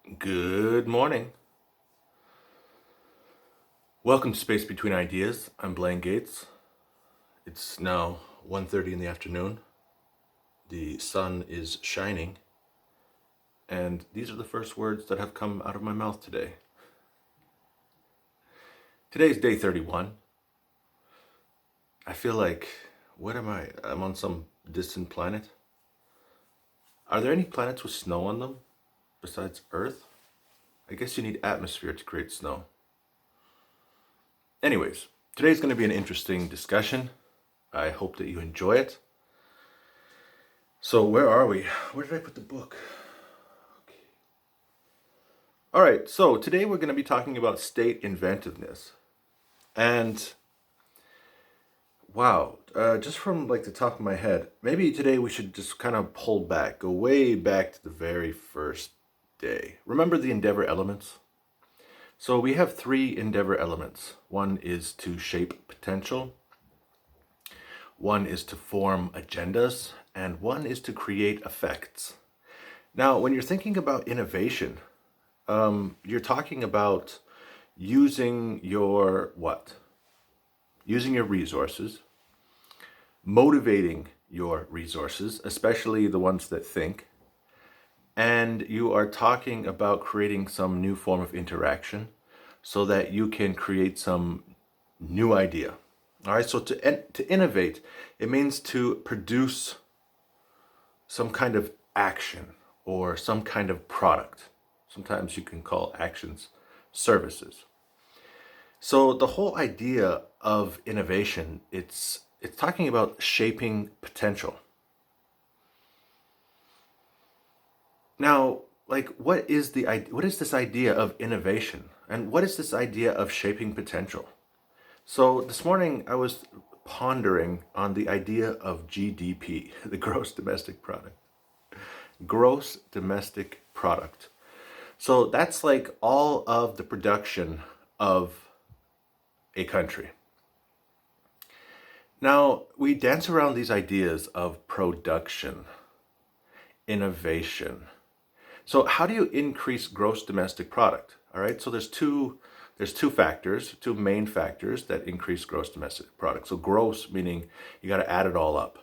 Good morning. Welcome to Space Between Ideas. I'm Blaine Gates. It's now 1:30 in the afternoon. The sun is shining, and these are the first words that have come out of my mouth today. Today's day 31. I feel like, what am I? I'm on some distant planet. Are there any planets with snow on them besides Earth? I guess you need atmosphere to create snow. Anyways, today's going to be an interesting discussion. I hope that you enjoy it. So where are we? Where did I put the book? Okay. All right, so today we're going to be talking about state inventiveness. And wow, just from like the top of my head, maybe today we should just kind of pull back, go way back to the very first day. Remember the endeavor elements? So we have three endeavor elements. One is to shape potential. One is to form agendas, and one is to create effects. Now, when you're thinking about innovation, you're talking about using your what? Using your resources, motivating your resources, especially the ones that think, and you are talking about creating some new form of interaction so that you can create some new idea. All right, so to innovate, it means to produce some kind of action or some kind of product. Sometimes you can call actions services. So the whole idea of innovation, it's talking about shaping potential. Now, like what is this idea of innovation? And what is this idea of shaping potential? So this morning I was pondering on the idea of GDP, the gross domestic product. Gross domestic product. So that's like all of the production of a country. Now, we dance around these ideas of production, innovation. So how do you increase gross domestic product? All right, so there's two factors, two main factors that increase gross domestic product. So gross meaning you got to add it all up.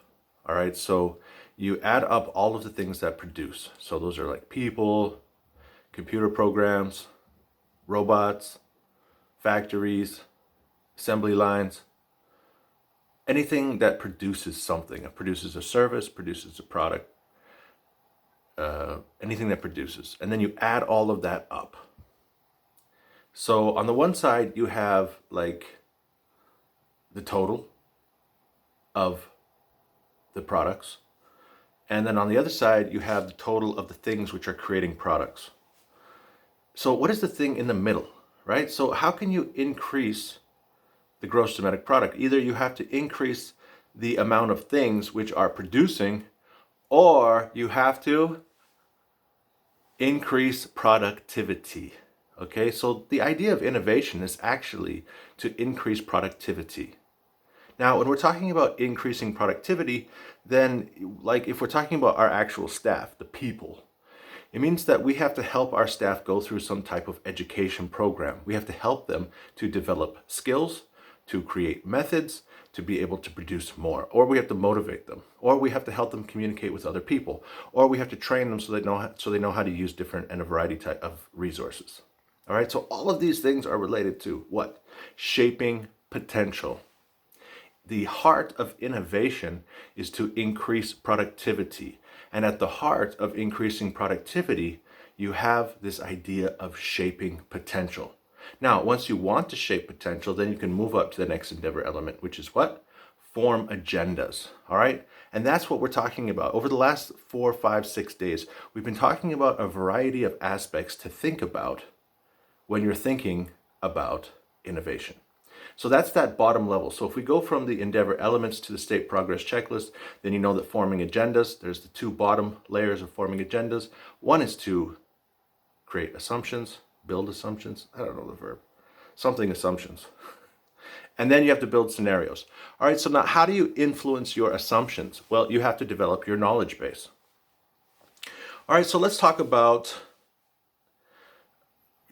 All right, so you add up all of the things that produce. So those are like people, computer programs, robots, factories, assembly lines, anything that produces something. It produces a service, produces a product, anything that produces. And then you add all of that up. So on the one side, you have like the total of the products. And then on the other side, you have the total of the things which are creating products. So what is the thing in the middle, right? So how can you increase the gross domestic product? Either you have to increase the amount of things which are producing, or you have to increase productivity. Okay, so the idea of innovation is actually to increase productivity. Now, when we're talking about increasing productivity, then like if we're talking about our actual staff, the people, it means that we have to help our staff go through some type of education program. We have to help them to develop skills, to create methods, to be able to produce more. Or we have to motivate them. Or we have to help them communicate with other people. Or we have to train them so they know how to use different and a variety type of resources. All right, so all of these things are related to what? Shaping potential. The heart of innovation is to increase productivity. And at the heart of increasing productivity, you have this idea of shaping potential. Now, once you want to shape potential, then you can move up to the next endeavor element, which is what? Form agendas. All right? And that's what we're talking about. Over the last 4, 5, 6 days, we've been talking about a variety of aspects to think about when you're thinking about innovation. So that's that bottom level. So if we go from the endeavor elements to the state progress checklist, then you know that forming agendas, there's the two bottom layers of forming agendas. One is to create assumptions, build assumptions. I don't know the verb. Something assumptions. And then you have to build scenarios. All right, so now how do you influence your assumptions? Well, you have to develop your knowledge base. All right, so let's talk about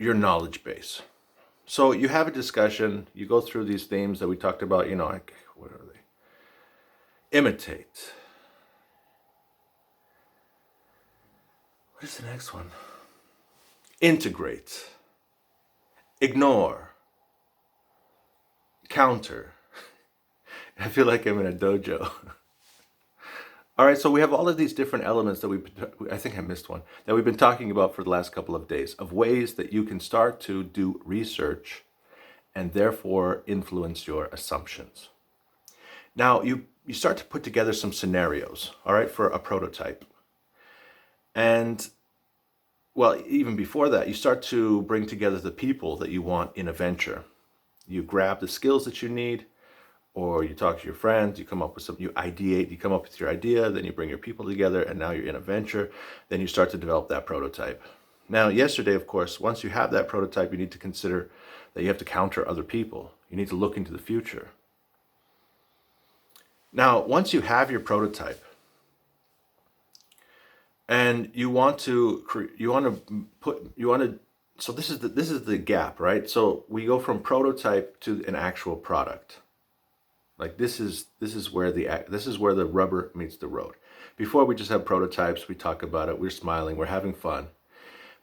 your knowledge base. So you have a discussion, you go through these themes that we talked about, like, what are they? Imitate. What is the next one? Integrate. Ignore. Counter. I feel like I'm in a dojo. All right, so we have all of these different elements that I think I missed one, that we've been talking about for the last couple of days, of ways that you can start to do research and therefore influence your assumptions. Now, you start to put together some scenarios, all right, for a prototype. And, well, even before that, you start to bring together the people that you want in a venture. You grab the skills that you need, or you talk to your friends, you come up with you ideate, you come up with your idea, then you bring your people together, and now you're in a venture. Then you start to develop that prototype. Now, yesterday, of course, once you have that prototype, you need to consider that you have to counter other people. You need to look into the future. Now, once you have your prototype, and so this is the gap, right? So we go from prototype to an actual product. Like this is where the rubber meets the road. Before, we just have prototypes, we talk about it, we're smiling, we're having fun.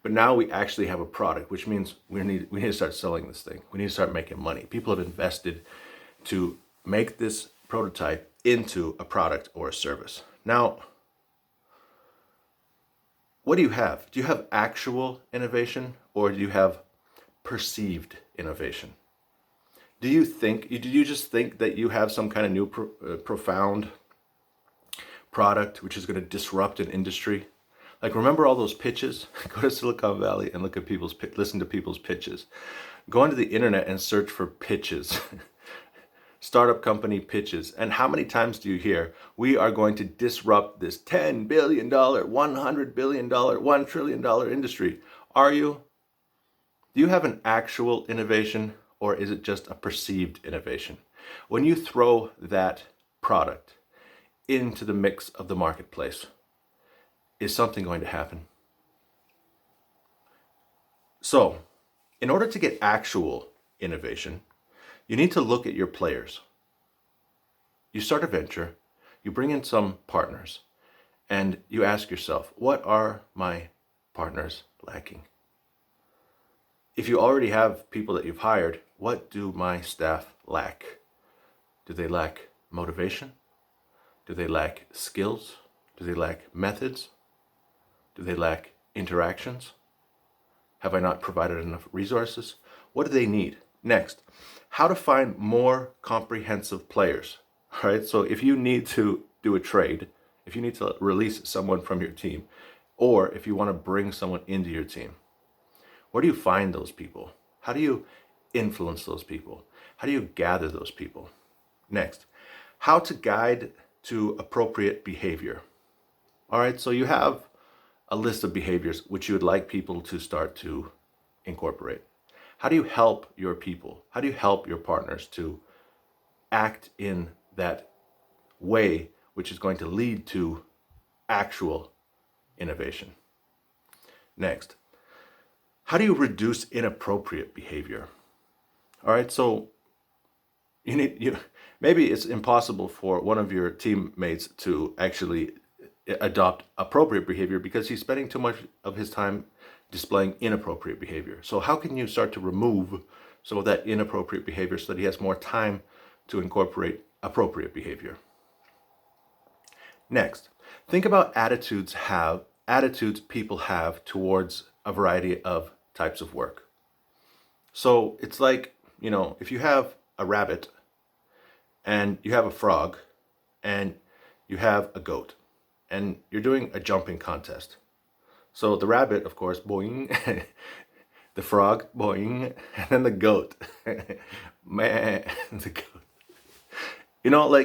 But now we actually have a product, which means we need to start selling this thing. We need to start making money. People have invested to make this prototype into a product or a service. Now, what do you have? Do you have actual innovation, or do you have perceived innovation? Do you just think that you have some kind of new profound product which is going to disrupt an industry? Like, remember all those pitches? Go to Silicon Valley and listen to people's pitches. Go onto the internet and search for pitches. Startup company pitches. And how many times do you hear, we are going to disrupt this $10 billion, $100 billion, $1 trillion industry? Are you? Do you have an actual innovation, or is it just a perceived innovation? When you throw that product into the mix of the marketplace, is something going to happen? So, in order to get actual innovation, you need to look at your players. You start a venture, you bring in some partners, and you ask yourself, what are my partners lacking? If you already have people that you've hired, what do my staff lack? Do they lack motivation? Do they lack skills? Do they lack methods? Do they lack interactions? Have I not provided enough resources? What do they need? Next, how to find more comprehensive players. All right, so if you need to do a trade, if you need to release someone from your team, or if you want to bring someone into your team, where do you find those people? How do you influence those people? How do you gather those people? Next, how to guide to appropriate behavior. All right, so you have a list of behaviors which you would like people to start to incorporate. How do you help your people? How do you help your partners to act in that way which is going to lead to actual innovation? Next, how do you reduce inappropriate behavior? All right, so maybe it's impossible for one of your teammates to actually adopt appropriate behavior because he's spending too much of his time displaying inappropriate behavior. So how can you start to remove some of that inappropriate behavior so that he has more time to incorporate appropriate behavior? Next, think about attitudes people have towards a variety of types of work. So it's like, if you have a rabbit and you have a frog and you have a goat and you're doing a jumping contest. So the rabbit, of course, boing, the frog, boing, and then the goat, man, the goat.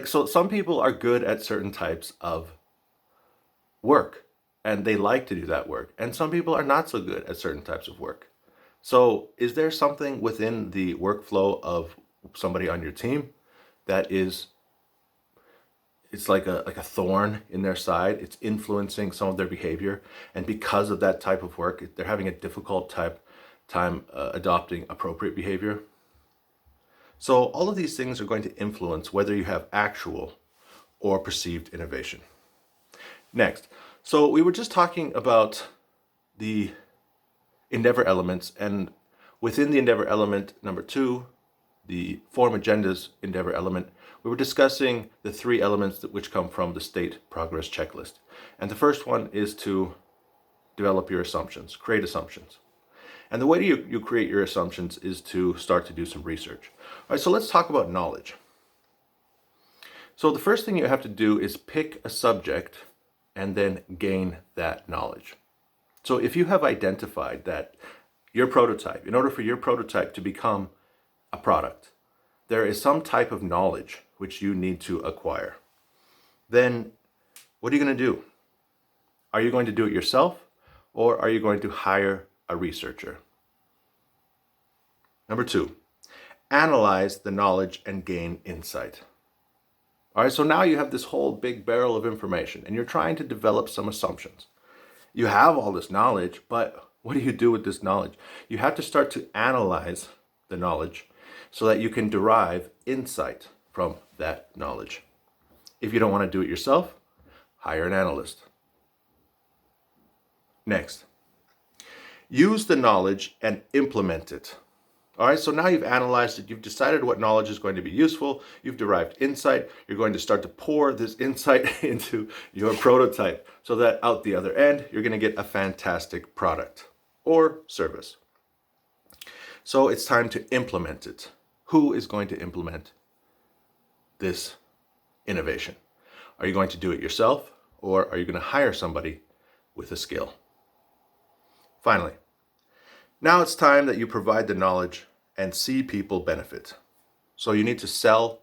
So some people are good at certain types of work and they like to do that work. And some people are not so good at certain types of work. So is there something within the workflow of somebody on your team that it's like a thorn in their side? It's influencing some of their behavior. And because of that type of work, they're having a difficult time adopting appropriate behavior. So all of these things are going to influence whether you have actual or perceived innovation. Next, so we were just talking about the endeavor elements, and within the endeavor element number 2, the form agendas endeavor element, we were discussing the 3 elements which come from the state progress checklist. And the first one is to develop your assumptions, create assumptions. And the way you create your assumptions is to start to do some research. All right, so let's talk about knowledge. So the first thing you have to do is pick a subject and then gain that knowledge. So if you have identified that your prototype, in order for your prototype to become a product, there is some type of knowledge which you need to acquire, then what are you going to do? Are you going to do it yourself, or are you going to hire a researcher? Number 2, analyze the knowledge and gain insight. All right, so now you have this whole big barrel of information and you're trying to develop some assumptions. You have all this knowledge, but what do you do with this knowledge? You have to start to analyze the knowledge so that you can derive insight from that knowledge. If you don't want to do it yourself, hire an analyst. Next, use the knowledge and implement it. All right, so now you've analyzed it, you've decided what knowledge is going to be useful, you've derived insight, you're going to start to pour this insight into your prototype so that out the other end, you're going to get a fantastic product or service. So it's time to implement it. Who is going to implement this innovation? Are you going to do it yourself, or are you going to hire somebody with a skill? Finally, now it's time that you provide the knowledge and see people benefit. So you need to sell,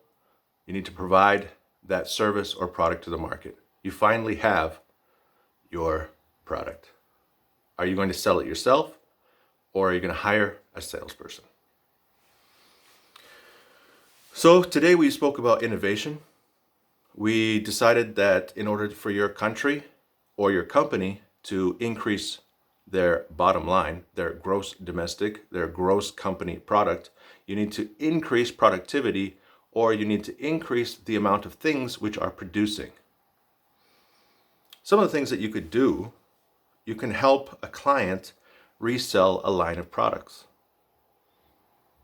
you need to provide that service or product to the market. You finally have your product. Are you going to sell it yourself, or are you going to hire a salesperson? So today we spoke about innovation. We decided that in order for your country or your company to increase their bottom line, their gross domestic, their gross company product, you need to increase productivity, or you need to increase the amount of things which are producing. Some of the things that you could do, you can help a client resell a line of products.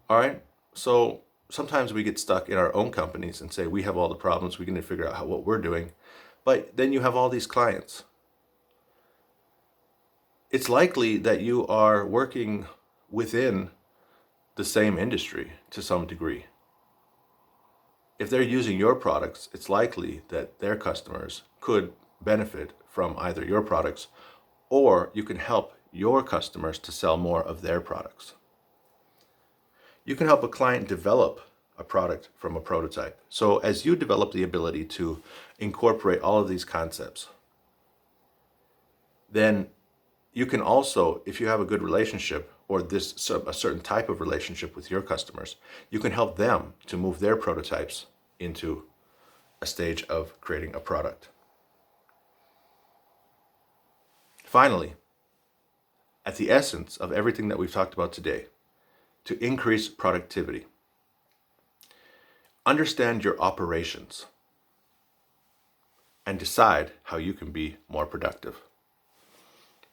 All right, so sometimes we get stuck in our own companies and say we have all the problems, we need to figure out what we're doing, but then you have all these clients. It's likely that you are working within the same industry to some degree. If they're using your products, it's likely that their customers could benefit from either your products, or you can help your customers to sell more of their products. You can help a client develop a product from a prototype. So as you develop the ability to incorporate all of these concepts, then you can also, if you have a good relationship or a certain type of relationship with your customers, you can help them to move their prototypes into a stage of creating a product. Finally, at the essence of everything that we've talked about today, to increase productivity, understand your operations and decide how you can be more productive.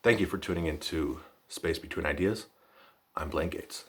Thank you for tuning into Space Between Ideas. I'm Blaine Gates.